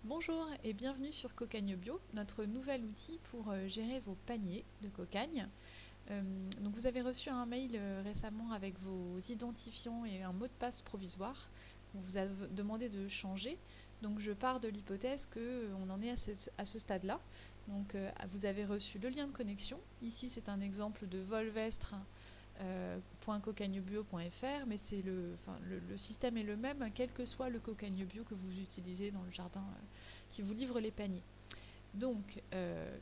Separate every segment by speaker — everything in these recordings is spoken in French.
Speaker 1: Bonjour et bienvenue sur Cocagne Bio, notre nouvel outil pour gérer vos paniers de cocagne. Donc vous avez reçu un mail récemment avec vos identifiants et un mot de passe provisoire. On vous a demandé de changer. Donc je pars de l'hypothèse qu'on en est à ce stade-là. Donc vous avez reçu le lien de connexion. Ici c'est un exemple de volvestre.cocagneBio.fr, mais le système est le même, quel que soit le cocagne bio que vous utilisez dans le jardin qui vous livre les paniers. Donc,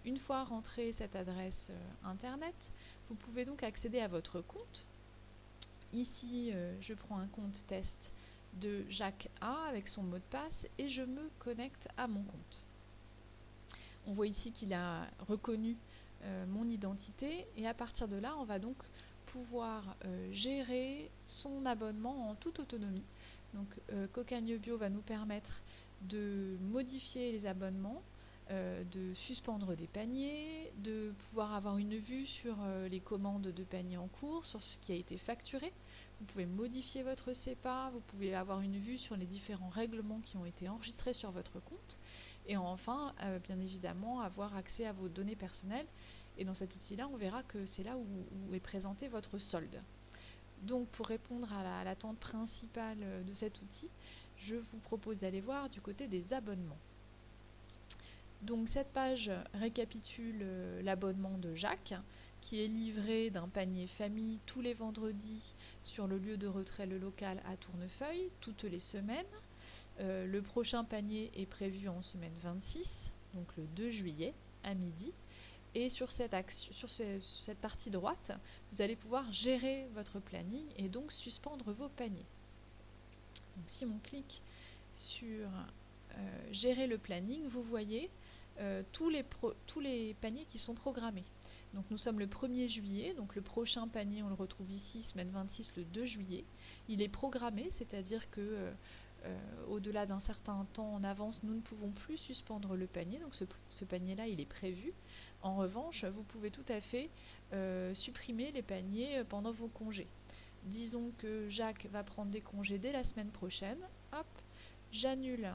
Speaker 1: une fois rentré cette adresse internet, vous pouvez donc accéder à votre compte. Ici, je prends un compte test de Jacques A avec son mot de passe et je me connecte à mon compte. On voit ici qu'il a reconnu mon identité et à partir de là, on va donc pouvoir gérer son abonnement en toute autonomie. Donc Cocagne Bio va nous permettre de modifier les abonnements, de suspendre des paniers, de pouvoir avoir une vue sur les commandes de paniers en cours, sur ce qui a été facturé. Vous pouvez modifier votre CEPA, vous pouvez avoir une vue sur les différents règlements qui ont été enregistrés sur votre compte. Et enfin, bien évidemment, avoir accès à vos données personnelles. Et dans cet outil-là, on verra que c'est là où est présenté votre solde. Donc, pour répondre à l'attente principale de cet outil, je vous propose d'aller voir du côté des abonnements. Donc, cette page récapitule l'abonnement de Jacques, qui est livré d'un panier famille tous les vendredis sur le lieu de retrait Le Local à Tournefeuille, toutes les semaines. Le prochain panier est prévu en semaine 26, donc le 2 juillet à midi. Et sur cette partie droite, vous allez pouvoir gérer votre planning et donc suspendre vos paniers. Donc si on clique sur gérer le planning, vous voyez tous les paniers qui sont programmés. Donc nous sommes le 1er juillet, donc le prochain panier on le retrouve ici, semaine 26, le 2 juillet. Il est programmé, c'est-à-dire que au-delà d'un certain temps en avance, nous ne pouvons plus suspendre le panier, donc ce panier-là il est prévu. En revanche, vous pouvez tout à fait supprimer les paniers pendant vos congés. Disons que Jacques va prendre des congés dès la semaine prochaine, hop, j'annule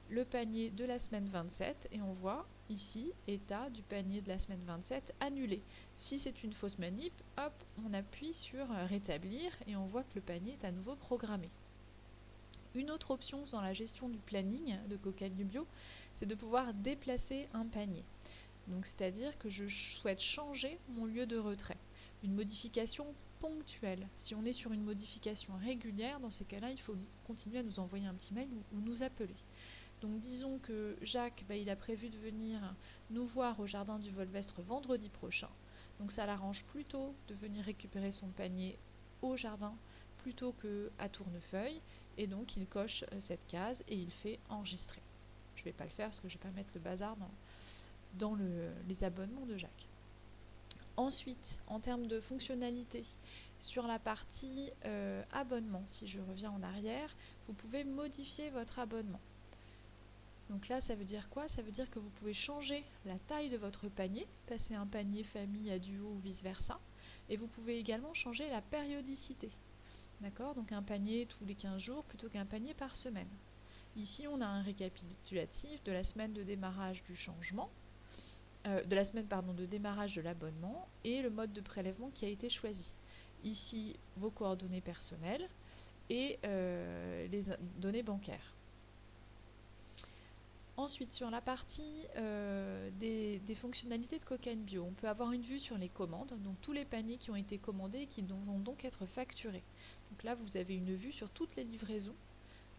Speaker 1: le panier de la semaine 27 et on voit ici état du panier de la semaine 27 annulé. Si c'est une fausse manip, hop, on appuie sur rétablir et on voit que le panier est à nouveau programmé. Une autre option dans la gestion du planning de Cocagne Bio, c'est de pouvoir déplacer un panier. Donc c'est-à-dire que je souhaite changer mon lieu de retrait. Une modification ponctuelle. Si on est sur une modification régulière, dans ces cas-là, il faut continuer à nous envoyer un petit mail ou nous appeler. Donc disons que Jacques, il a prévu de venir nous voir au jardin du Volvestre vendredi prochain. Donc ça l'arrange plutôt de venir récupérer son panier au jardin plutôt qu'à Tournefeuille. Et donc il coche cette case et il fait enregistrer. Je ne vais pas le faire parce que je ne vais pas mettre le bazar dans les abonnements de Jacques. Ensuite, en termes de fonctionnalité, sur la partie abonnement, si je reviens en arrière, vous pouvez modifier votre abonnement. Donc là, ça veut dire quoi? Ça veut dire que vous pouvez changer la taille de votre panier, passer un panier famille à duo ou vice-versa, et vous pouvez également changer la périodicité. D'accord? Donc un panier tous les 15 jours plutôt qu'un panier par semaine. Ici, on a un récapitulatif de la semaine de démarrage du changement, de la semaine de démarrage de l'abonnement et le mode de prélèvement qui a été choisi. Ici, vos coordonnées personnelles et les données bancaires. Ensuite, sur la partie des fonctionnalités de Cocagne Bio, on peut avoir une vue sur les commandes, donc tous les paniers qui ont été commandés et qui vont donc être facturés. Donc là, vous avez une vue sur toutes les livraisons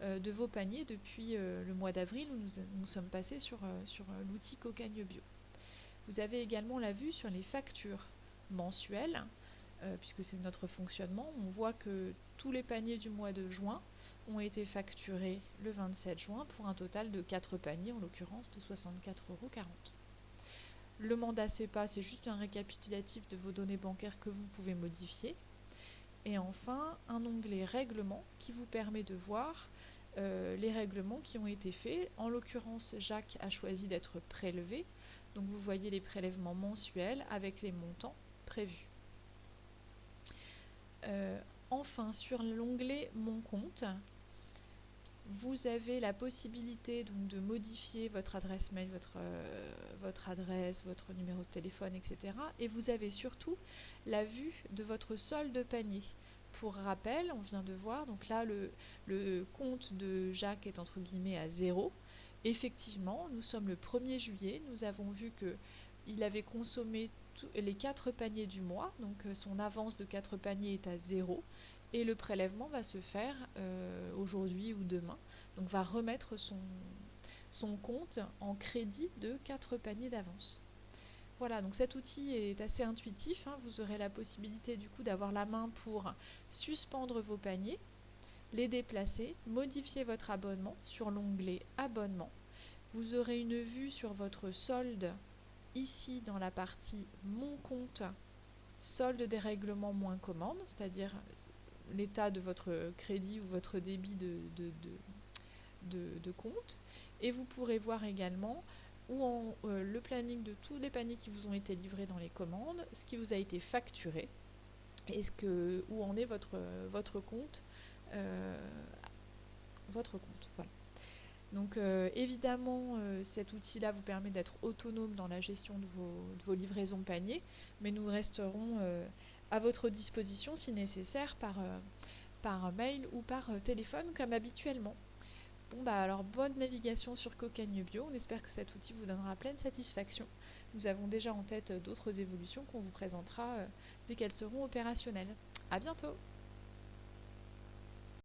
Speaker 1: de vos paniers depuis le mois d'avril où nous sommes passés sur l'outil Cocagne Bio. Vous avez également la vue sur les factures mensuelles, puisque c'est notre fonctionnement. On voit que tous les paniers du mois de juin ont été facturés le 27 juin pour un total de 4 paniers, en l'occurrence de 64,40 €. Le mandat CEPA, c'est juste un récapitulatif de vos données bancaires que vous pouvez modifier. Et enfin, un onglet règlements qui vous permet de voir les règlements qui ont été faits. En l'occurrence, Jacques a choisi d'être prélevé. Donc vous voyez les prélèvements mensuels avec les montants prévus. Enfin, sur l'onglet Mon compte, Vous avez la possibilité donc de modifier votre adresse mail, votre adresse, votre numéro de téléphone, etc. Et vous avez surtout la vue de votre solde panier. Pour rappel, on vient de voir, donc là le compte de Jacques est entre guillemets à 0. Effectivement, nous sommes le 1er juillet, nous avons vu qu'il avait consommé les 4 paniers du mois, donc son avance de 4 paniers est à 0. Et le prélèvement va se faire aujourd'hui ou demain. Donc va remettre son compte en crédit de 4 paniers d'avance. Voilà, donc cet outil est assez intuitif. Vous aurez la possibilité du coup d'avoir la main pour suspendre vos paniers, les déplacer, modifier votre abonnement sur l'onglet abonnement. Vous aurez une vue sur votre solde ici dans la partie mon compte, solde des règlements moins commande, c'est-à-dire l'état de votre crédit ou votre débit de compte. Et vous pourrez voir également le planning de tous les paniers qui vous ont été livrés dans les commandes, ce qui vous a été facturé et où en est votre compte. Voilà. Donc évidemment, cet outil-là vous permet d'être autonome dans la gestion de vos livraisons paniers, mais nous resterons à votre disposition si nécessaire par mail ou par téléphone comme habituellement. Bon alors bonne navigation sur Cocagne Bio, on espère que cet outil vous donnera pleine satisfaction. Nous avons déjà en tête d'autres évolutions qu'on vous présentera dès qu'elles seront opérationnelles. À bientôt!